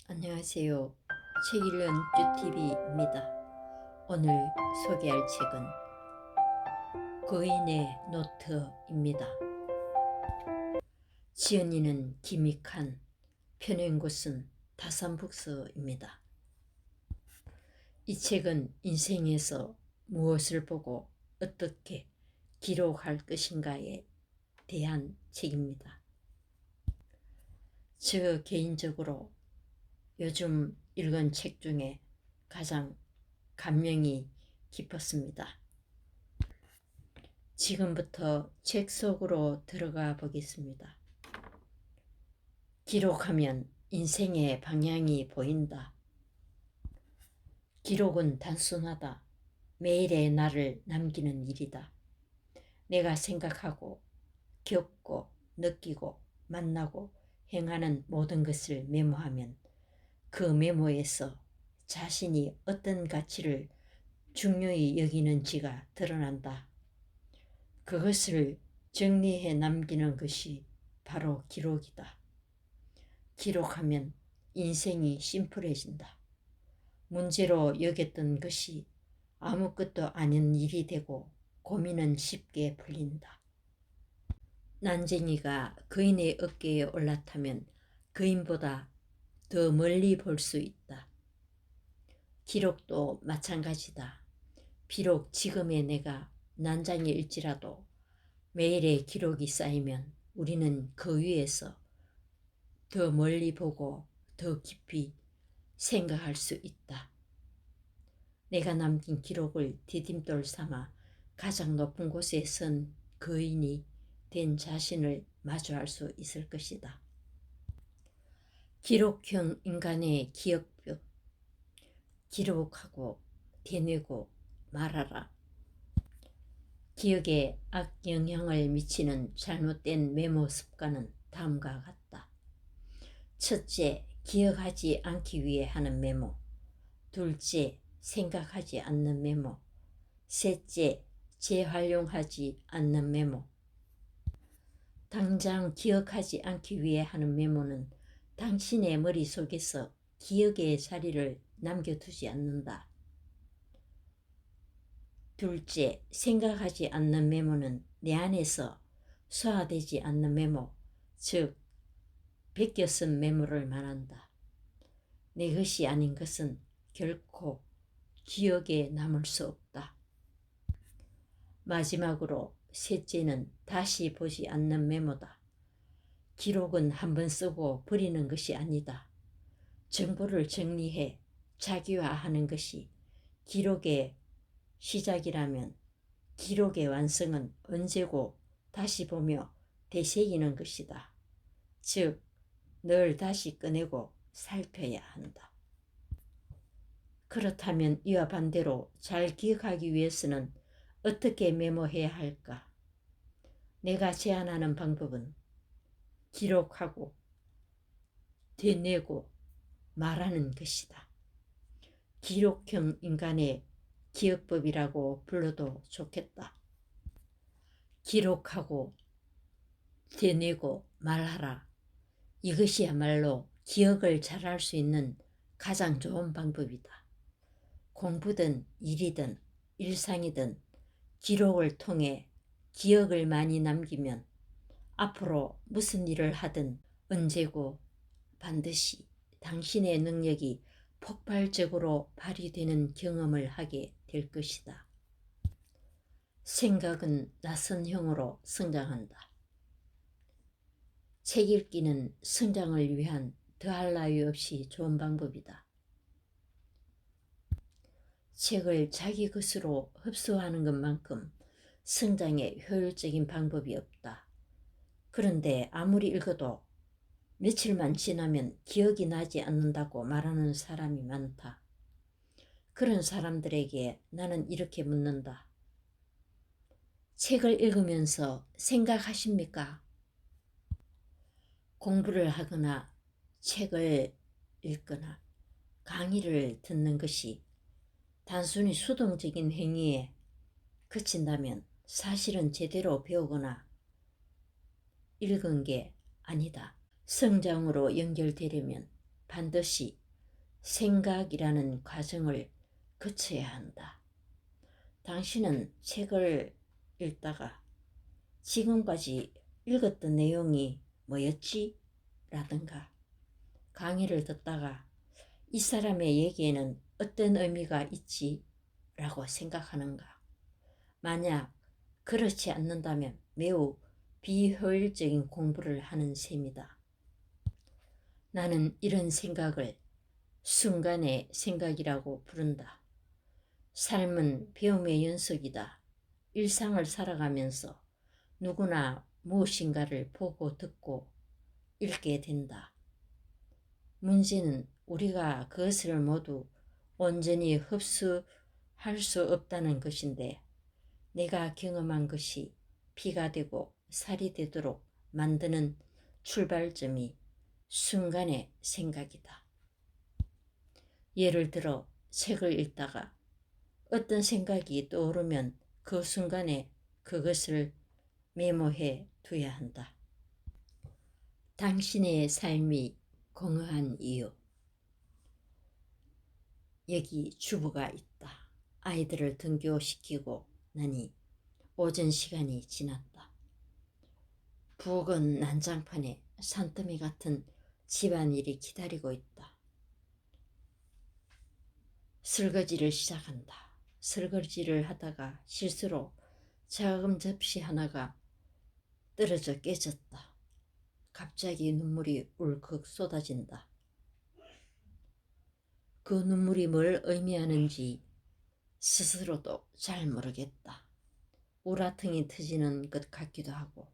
안녕하세요. 책 읽는 쭈TV입니다. 오늘 소개할 책은 거인의 노트입니다. 지은이는 김익한, 펴낸 곳은 다산북서입니다. 이 책은 인생에서 무엇을 보고 어떻게 기록할 것인가에 대한 책입니다. 저 개인적으로 요즘 읽은 책 중에 가장 감명이 깊었습니다. 지금부터 책 속으로 들어가 보겠습니다. 기록하면 인생의 방향이 보인다. 기록은 단순하다. 매일의 나를 남기는 일이다. 내가 생각하고 겪고 느끼고 만나고 행하는 모든 것을 메모하면 그 메모에서 자신이 어떤 가치를 중요히 여기는지가 드러난다. 그것을 정리해 남기는 것이 바로 기록이다. 기록하면 인생이 심플해진다. 문제로 여겼던 것이 아무것도 아닌 일이 되고 고민은 쉽게 풀린다. 난쟁이가 거인의 어깨에 올라타면 거인보다 더 멀리 볼 수 있다. 기록도 마찬가지다. 비록 지금의 내가 난장일지라도 매일의 기록이 쌓이면 우리는 그 위에서 더 멀리 보고 더 깊이 생각할 수 있다. 내가 남긴 기록을 디딤돌 삼아 가장 높은 곳에 선 거인이 된 자신을 마주할 수 있을 것이다. 기록형 인간의 기억법. 기록하고 되뇌고 말하라. 기억에 악영향을 미치는 잘못된 메모 습관은 다음과 같다. 첫째, 기억하지 않기 위해 하는 메모. 둘째, 생각하지 않는 메모. 셋째, 재활용하지 않는 메모. 당장 기억하지 않기 위해 하는 메모는 당신의 머릿속에서 기억의 자리를 남겨두지 않는다. 둘째, 생각하지 않는 메모는 내 안에서 소화되지 않는 메모, 즉 베껴 쓴 메모를 말한다. 내 것이 아닌 것은 결코 기억에 남을 수 없다. 마지막으로 셋째는 다시 보지 않는 메모다. 기록은 한번 쓰고 버리는 것이 아니다. 정보를 정리해 자기화하는 것이 기록의 시작이라면 기록의 완성은 언제고 다시 보며 되새기는 것이다. 즉, 늘 다시 꺼내고 살펴야 한다. 그렇다면 이와 반대로 잘 기억하기 위해서는 어떻게 메모해야 할까? 내가 제안하는 방법은 기록하고 되뇌고 말하는 것이다. 기록형 인간의 기억법이라고 불러도 좋겠다. 기록하고 되뇌고 말하라. 이것이야말로 기억을 잘할 수 있는 가장 좋은 방법이다. 공부든 일이든 일상이든 기록을 통해 기억을 많이 남기면 앞으로 무슨 일을 하든 언제고 반드시 당신의 능력이 폭발적으로 발휘되는 경험을 하게 될 것이다. 생각은 나선형으로 성장한다. 책 읽기는 성장을 위한 더할 나위 없이 좋은 방법이다. 책을 자기 것으로 흡수하는 것만큼 성장에 효율적인 방법이 없다. 그런데 아무리 읽어도 며칠만 지나면 기억이 나지 않는다고 말하는 사람이 많다. 그런 사람들에게 나는 이렇게 묻는다. 책을 읽으면서 생각하십니까? 공부를 하거나 책을 읽거나 강의를 듣는 것이 단순히 수동적인 행위에 그친다면 사실은 제대로 배우거나 읽은 게 아니다. 성장으로 연결되려면 반드시 생각이라는 과정을 거쳐야 한다. 당신은 책을 읽다가 지금까지 읽었던 내용이 뭐였지? 라든가 강의를 듣다가 이 사람의 얘기에는 어떤 의미가 있지? 라고 생각하는가? 만약 그렇지 않는다면 매우 비효율적인 공부를 하는 셈이다. 나는 이런 생각을 순간의 생각이라고 부른다. 삶은 배움의 연속이다. 일상을 살아가면서 누구나 무엇인가를 보고 듣고 읽게 된다. 문제는 우리가 그것을 모두 온전히 흡수할 수 없다는 것인데, 내가 경험한 것이 피가 되고 살이 되도록 만드는 출발점이 순간의 생각이다. 예를 들어 책을 읽다가 어떤 생각이 떠오르면 그 순간에 그것을 메모해 둬야 한다. 당신의 삶이 공허한 이유. 여기 주부가 있다. 아이들을 등교시키고 나니 오전 시간이 지났다. 부엌은 난장판에 산더미 같은 집안일이 기다리고 있다. 설거지를 시작한다. 설거지를 하다가 실수로 작은 접시 하나가 떨어져 깨졌다. 갑자기 눈물이 울컥 쏟아진다. 그 눈물이 뭘 의미하는지 스스로도 잘 모르겠다. 우라통이 터지는 것 같기도 하고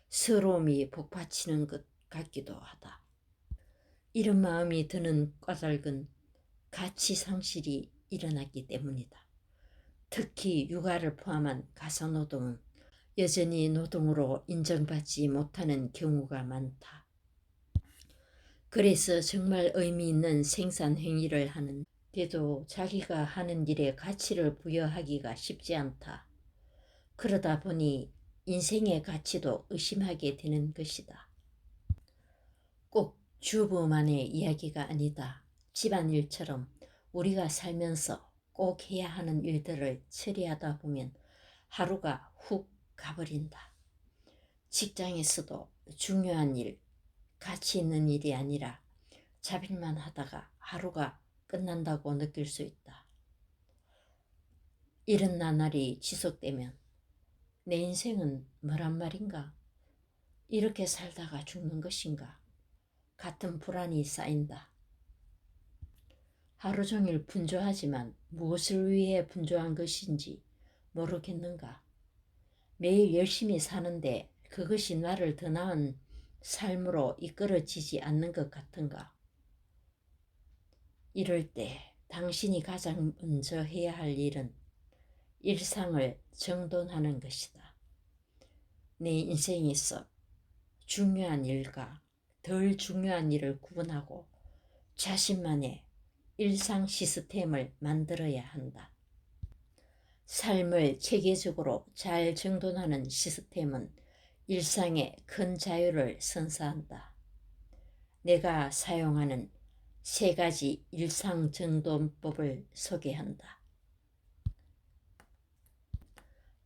서러움이 복받치는 것 같기도 하다. 이런 마음이 드는 까닭은 가치 상실이 일어났기 때문이다. 특히 육아를 포함한 가사노동은 여전히 노동으로 인정받지 못하는 경우가 많다. 그래서 정말 의미 있는 생산 행위를 하는데도 자기가 하는 일에 가치를 부여하기가 쉽지 않다. 그러다 보니 인생의 가치도 의심하게 되는 것이다. 꼭 주부만의 이야기가 아니다. 집안일처럼 우리가 살면서 꼭 해야 하는 일들을 처리하다 보면 하루가 훅 가버린다. 직장에서도 중요한 일, 가치 있는 일이 아니라 잡일만 하다가 하루가 끝난다고 느낄 수 있다. 이런 나날이 지속되면 내 인생은 뭐란 말인가? 이렇게 살다가 죽는 것인가? 같은 불안이 쌓인다. 하루 종일 분주하지만 무엇을 위해 분주한 것인지 모르겠는가? 매일 열심히 사는데 그것이 나를 더 나은 삶으로 이끌어지지 않는 것 같은가? 이럴 때 당신이 가장 먼저 해야 할 일은 일상을 정돈하는 것이다. 내 인생에서 중요한 일과 덜 중요한 일을 구분하고 자신만의 일상 시스템을 만들어야 한다. 삶을 체계적으로 잘 정돈하는 시스템은 일상에 큰 자유를 선사한다. 내가 사용하는 3가지 일상 정돈법을 소개한다.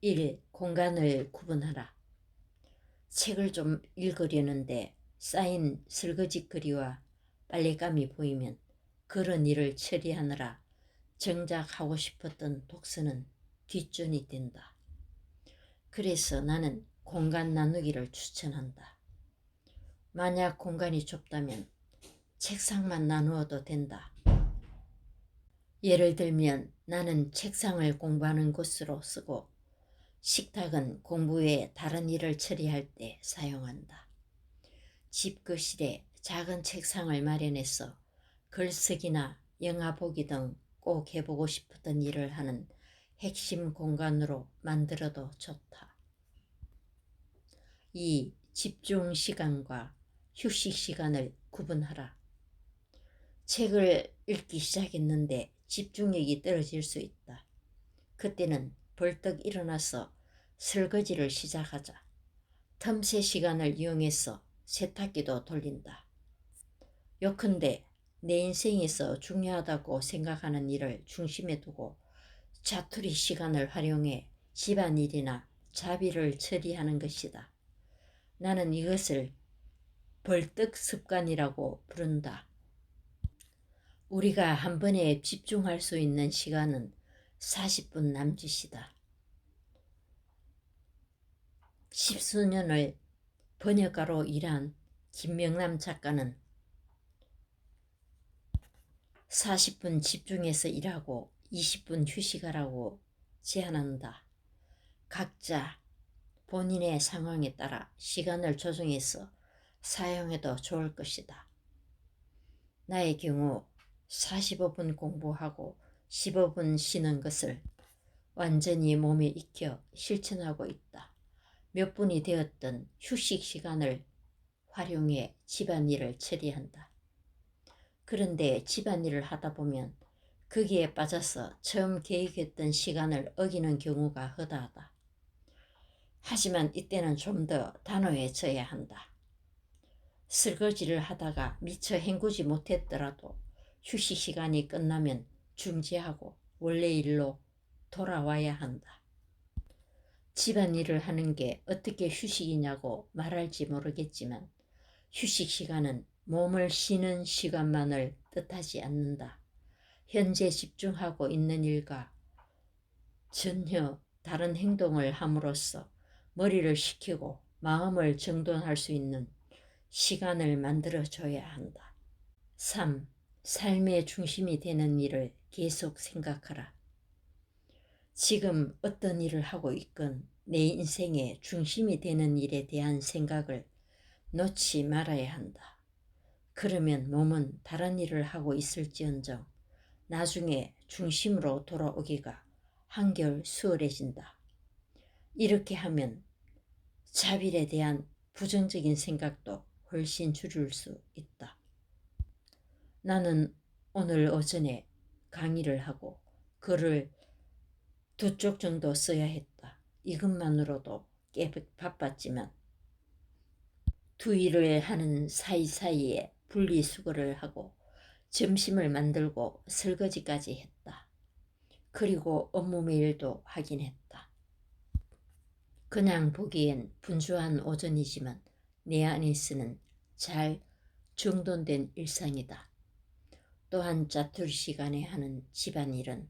1. 공간을 구분하라. 책을 좀 읽으려는데 쌓인 설거지거리와 빨랫감이 보이면 그런 일을 처리하느라 정작 하고 싶었던 독서는 뒷전이 된다. 그래서 나는 공간 나누기를 추천한다. 만약 공간이 좁다면 책상만 나누어도 된다. 예를 들면 나는 책상을 공부하는 곳으로 쓰고 식탁은 공부 외에 다른 일을 처리할 때 사용한다. 집 거실에 작은 책상을 마련해서 글쓰기나 영화 보기 등 꼭 해보고 싶었던 일을 하는 핵심 공간으로 만들어도 좋다. 2. 집중 시간과 휴식 시간을 구분하라. 책을 읽기 시작했는데 집중력이 떨어질 수 있다. 그때는 벌떡 일어나서 설거지를 시작하자. 틈새 시간을 이용해서 세탁기도 돌린다. 요컨대 내 인생에서 중요하다고 생각하는 일을 중심에 두고 자투리 시간을 활용해 집안일이나 자비를 처리하는 것이다. 나는 이것을 벌떡 습관이라고 부른다. 우리가 한 번에 집중할 수 있는 시간은 40분 남짓이다. 십수년을 번역가로 일한 김명남 작가는 40분 집중해서 일하고 20분 휴식하라고 제안한다. 각자 본인의 상황에 따라 시간을 조정해서 사용해도 좋을 것이다. 나의 경우 45분 공부하고 15분 쉬는 것을 완전히 몸에 익혀 실천하고 있다. 몇 분이 되었던 휴식 시간을 활용해 집안일을 처리한다. 그런데 집안일을 하다 보면 거기에 빠져서 처음 계획했던 시간을 어기는 경우가 허다하다. 하지만 이때는 좀 더 단호해져야 한다. 설거지를 하다가 미처 헹구지 못했더라도 휴식 시간이 끝나면 중지하고 원래 일로 돌아와야 한다. 집안일을 하는 게 어떻게 휴식이냐고 말할지 모르겠지만 휴식 시간은 몸을 쉬는 시간만을 뜻하지 않는다. 현재 집중하고 있는 일과 전혀 다른 행동을 함으로써 머리를 식히고 마음을 정돈할 수 있는 시간을 만들어줘야 한다. 3. 삶의 중심이 되는 일을 계속 생각하라. 지금 어떤 일을 하고 있건 내 인생의 중심이 되는 일에 대한 생각을 놓지 말아야 한다. 그러면 몸은 다른 일을 하고 있을지언정 나중에 중심으로 돌아오기가 한결 수월해진다. 이렇게 하면 자빌에 대한 부정적인 생각도 훨씬 줄일 수 있다. 나는 오늘 오전에 강의를 하고 글을 2쪽 정도 써야 했다. 이것만으로도 꽤 바빴지만 두 일을 하는 사이사이에 분리수거를 하고 점심을 만들고 설거지까지 했다. 그리고 업무 메일도 하긴 했다. 그냥 보기엔 분주한 오전이지만 내 안에서는 잘 정돈된 일상이다. 또한 자투리 시간에 하는 집안일은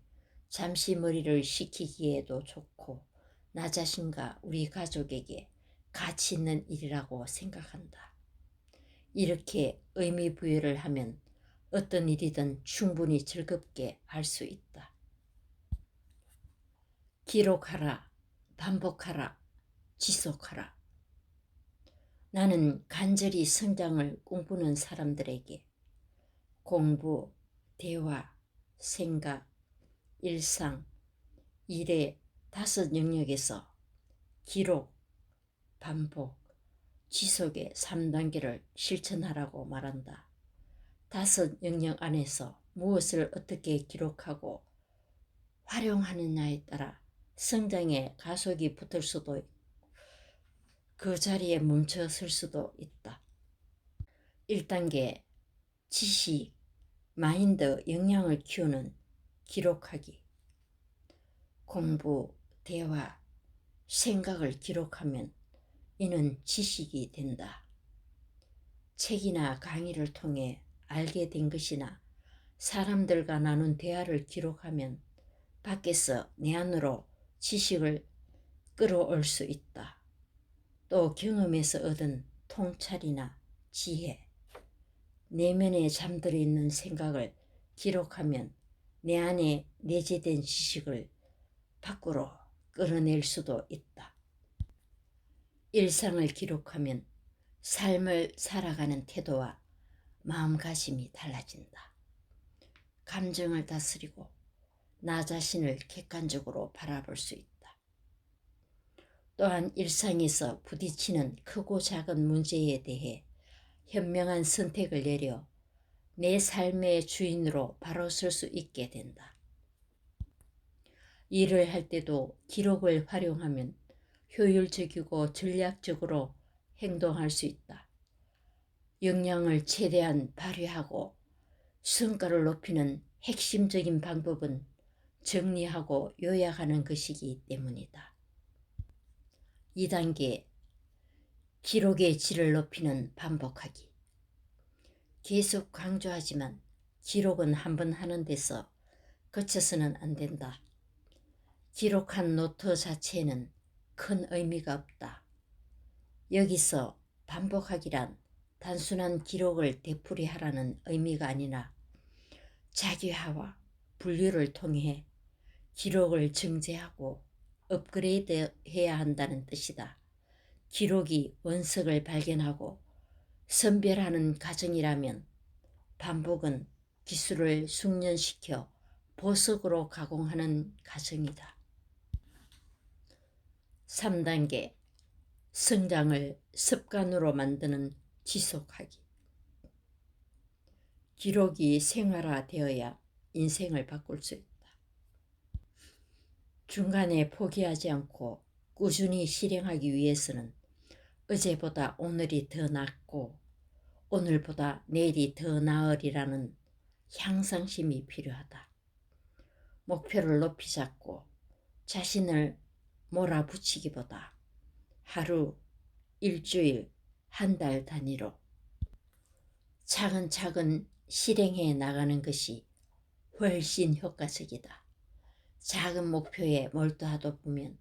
잠시 머리를 식히기에도 좋고 나 자신과 우리 가족에게 가치 있는 일이라고 생각한다. 이렇게 의미 부여를 하면 어떤 일이든 충분히 즐겁게 할 수 있다. 기록하라, 반복하라, 지속하라. 나는 간절히 성장을 꿈꾸는 사람들에게 공부, 대화, 생각, 일상, 일의 5 영역에서 기록, 반복, 지속의 3단계를 실천하라고 말한다. 5 영역 안에서 무엇을 어떻게 기록하고 활용하느냐에 따라 성장의 가속이 붙을 수도 있고 그 자리에 멈춰 설 수도 있다. 1단계 지식, 마인드, 역량을 키우는 기록하기. 공부, 대화, 생각을 기록하면 이는 지식이 된다. 책이나 강의를 통해 알게 된 것이나 사람들과 나눈 대화를 기록하면 밖에서 내 안으로 지식을 끌어올 수 있다. 또 경험에서 얻은 통찰이나 지혜, 내면에 잠들어 있는 생각을 기록하면 내 안에 내재된 지식을 밖으로 끌어낼 수도 있다. 일상을 기록하면 삶을 살아가는 태도와 마음가짐이 달라진다. 감정을 다스리고 나 자신을 객관적으로 바라볼 수 있다. 또한 일상에서 부딪히는 크고 작은 문제에 대해 현명한 선택을 내려 내 삶의 주인으로 바로 설 수 있게 된다. 일을 할 때도 기록을 활용하면 효율적이고 전략적으로 행동할 수 있다. 역량을 최대한 발휘하고 성과를 높이는 핵심적인 방법은 정리하고 요약하는 것이기 때문이다. 2단계 기록의 질을 높이는 반복하기. 계속 강조하지만 기록은 한번 하는 데서 그쳐서는 안 된다. 기록한 노트 자체에는 큰 의미가 없다. 여기서 반복하기란 단순한 기록을 되풀이하라는 의미가 아니라 자기화와 분류를 통해 기록을 정제하고 업그레이드해야 한다는 뜻이다. 기록이 원석을 발견하고 선별하는 과정이라면 반복은 기술을 숙련시켜 보석으로 가공하는 과정이다. 3단계 성장을 습관으로 만드는 지속하기. 기록이 생활화되어야 인생을 바꿀 수 있다. 중간에 포기하지 않고 꾸준히 실행하기 위해서는 어제보다 오늘이 더 낫고 오늘보다 내일이 더 나으리라는 향상심이 필요하다. 목표를 높이 잡고 자신을 몰아붙이기보다 하루, 일주일, 한 달 단위로 차근차근 실행해 나가는 것이 훨씬 효과적이다. 작은 목표에 몰두하다 보면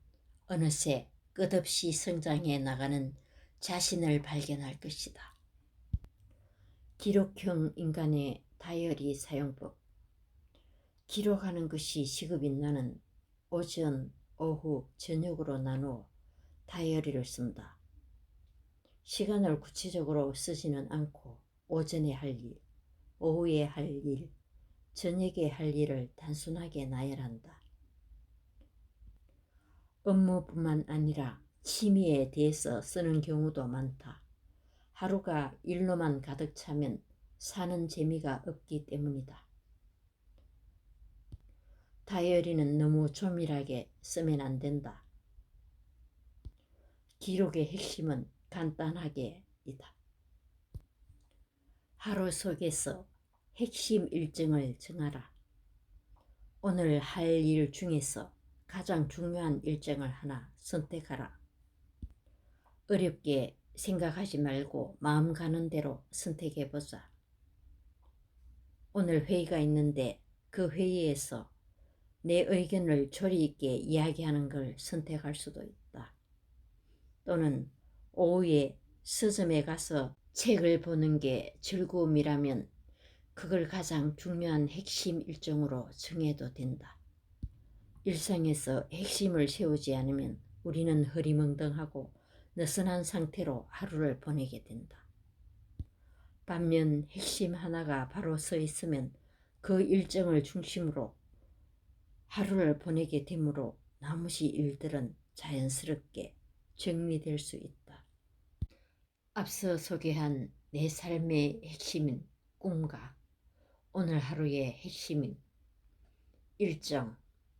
어느새 끝없이 성장해 나가는 자신을 발견할 것이다. 기록형 인간의 다이어리 사용법. 기록하는 것이 식업인 나는 오전, 오후, 저녁으로 나누어 다이어리를 쓴다. 시간을 구체적으로 쓰지는 않고 오전에 할 일, 오후에 할 일, 저녁에 할 일을 단순하게 나열한다. 업무뿐만 아니라 취미에 대해서 쓰는 경우도 많다. 하루가 일로만 가득 차면 사는 재미가 없기 때문이다. 다이어리는 너무 조밀하게 쓰면 안 된다. 기록의 핵심은 간단하게 이다. 하루 속에서 핵심 일정을 정하라. 오늘 할 일 중에서 가장 중요한 일정을 하나 선택하라. 어렵게 생각하지 말고 마음 가는 대로 선택해보자. 오늘 회의가 있는데 그 회의에서 내 의견을 조리 있게 이야기하는 걸 선택할 수도 있다. 또는 오후에 서점에 가서 책을 보는 게 즐거움이라면 그걸 가장 중요한 핵심 일정으로 정해도 된다. 일상에서 핵심을 세우지 않으면 우리는 흐리멍덩하고 느슨한 상태로 하루를 보내게 된다. 반면 핵심 하나가 바로 서 있으면 그 일정을 중심으로 하루를 보내게 되므로 나머지 일들은 자연스럽게 정리될 수 있다. 앞서 소개한 내 삶의 핵심인 꿈과 오늘 하루의 핵심인 일정,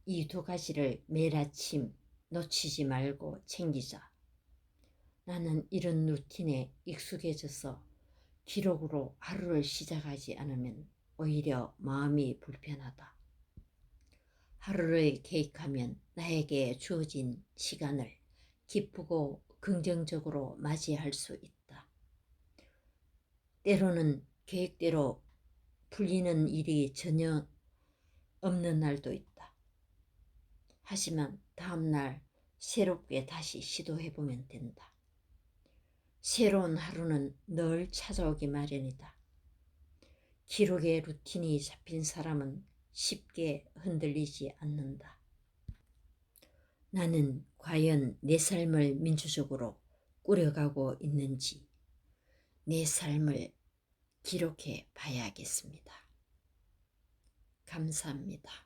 이 두 가지를 매일 아침 놓치지 말고 챙기자. 나는 이런 루틴에 익숙해져서 기록으로 하루를 시작하지 않으면 오히려 마음이 불편하다. 하루를 계획하면 나에게 주어진 시간을 기쁘고 긍정적으로 맞이할 수 있다. 때로는 계획대로 풀리는 일이 전혀 없는 날도 있다. 하지만 다음날 새롭게 다시 시도해보면 된다. 새로운 하루는 늘 찾아오기 마련이다. 기록의 루틴이 잡힌 사람은 쉽게 흔들리지 않는다. 나는 과연 내 삶을 민주적으로 꾸려가고 있는지 내 삶을 기록해 봐야겠습니다. 감사합니다.